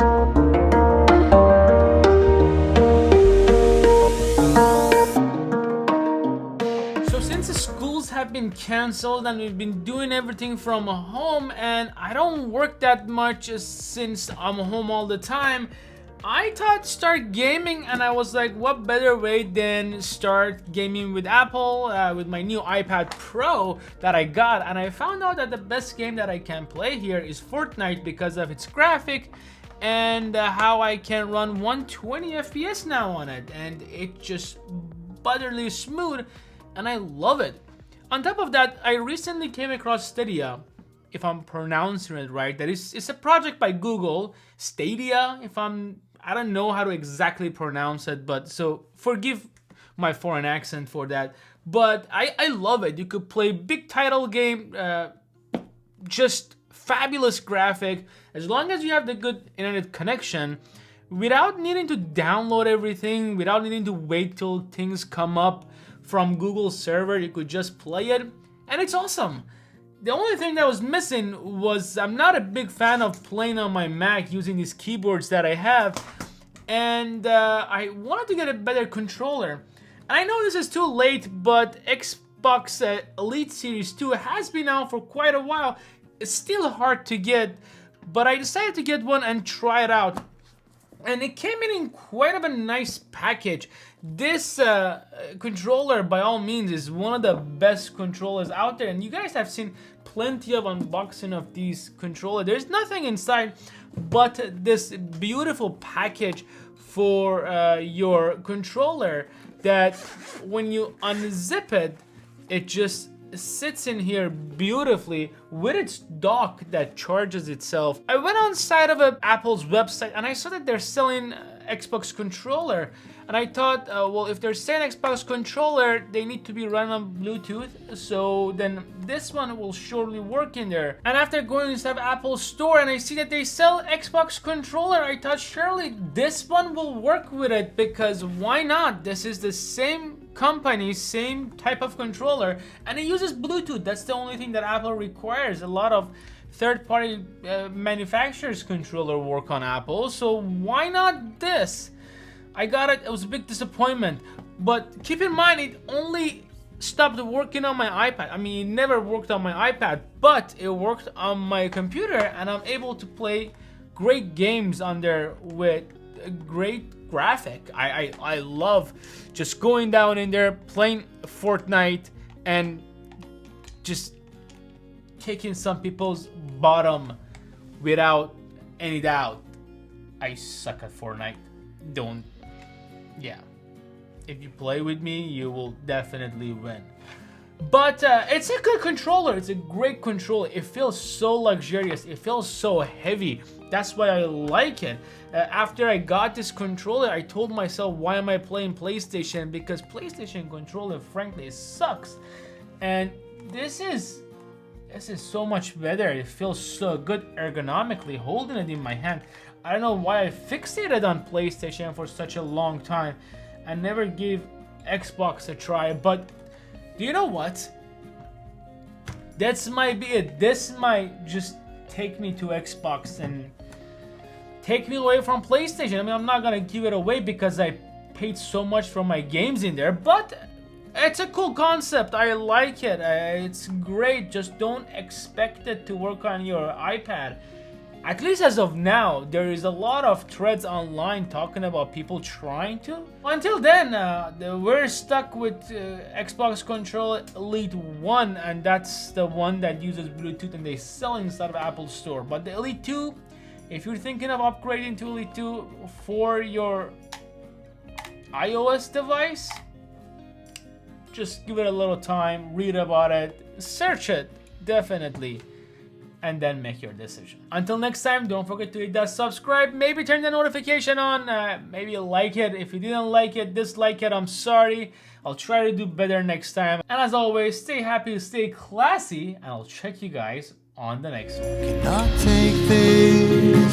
So since the schools have been canceled and we've been doing everything from home, and I don't work that much since I'm home all the time, I thought start gaming, and I was like, what better way than start gaming with Apple, with my new iPad Pro that I got. And I found out that the best game that I can play here is Fortnite because of its graphic and how I can run 120 FPS now on it, and it's just butterly smooth and I love it. On top of that, I recently came across Stadia, if I'm pronouncing it right. That is, it's a project by Google, Stadia, I don't know how to exactly pronounce it, but so forgive my foreign accent for that. But I love it. You could play big title game, just fabulous graphic, as long as you have the good internet connection, without needing to download everything, without needing to wait till things come up from Google's server. You could just play it, and it's awesome. The only thing that was missing was I'm not a big fan of playing on my Mac using these keyboards that I have, and I wanted to get a better controller. And I know this is too late, but Xbox Elite Series 2 has been out for quite a while. It's still hard to get, but I decided to get one and try it out. And it came in quite of a nice package. This controller, by all means, is one of the best controllers out there, and you guys have seen plenty of unboxing of these controllers. There's nothing inside but this beautiful package for your controller that when you unzip it, it just sits in here beautifully with its dock that charges itself. I went on side of Apple's website and I saw that they're selling Xbox controller, and I thought, well, if they're selling Xbox controller, they need to be run on Bluetooth, so then this one will surely work in there. And after going inside Apple store and I see that they sell Xbox controller, I thought surely this one will work with it, because why not? This is the same company, same type of controller, and it uses Bluetooth. That's the only thing that Apple requires. A lot of third-party manufacturers controller work on Apple, so why not this? I got it. It was a big disappointment, but keep in mind it only stopped working on my iPad. I mean, it never worked on my iPad, but it worked on my computer, and I'm able to play great games on there with a great graphic. I love just going down in there, playing Fortnite, and just kicking some people's bottom without any doubt. I suck at Fortnite. Yeah. If you play with me, you will definitely win. But it's a good controller. It's a great controller. It feels so luxurious. It feels so heavy. That's why I like it. After I got this controller, I told myself, why am I playing PlayStation? Because PlayStation controller, frankly, sucks. And this is so much better. It feels so good ergonomically holding it in my hand. I don't know why I fixated on PlayStation for such a long time and never gave Xbox a try. But do you know what? That's might be it. This might just take me to Xbox and take me away from PlayStation. I mean, I'm not gonna give it away because I paid so much for my games in there, but it's a cool concept. I like it. It's great. Just don't expect it to work on your iPad. At least as of now, there is a lot of threads online talking about people trying to. Until then, we're stuck with Xbox Controller Elite 1, and that's the one that uses Bluetooth and they sell inside of Apple Store. But the Elite 2, if you're thinking of upgrading to Elite 2 for your iOS device, just give it a little time, read about it, search it, definitely, and then make your decision. Until next time, don't forget to hit that subscribe, maybe turn the notification on, maybe like it. If you didn't like it, dislike it, I'm sorry. I'll try to do better next time. And as always, stay happy, stay classy, and I'll check you guys on the next one. Cannot take this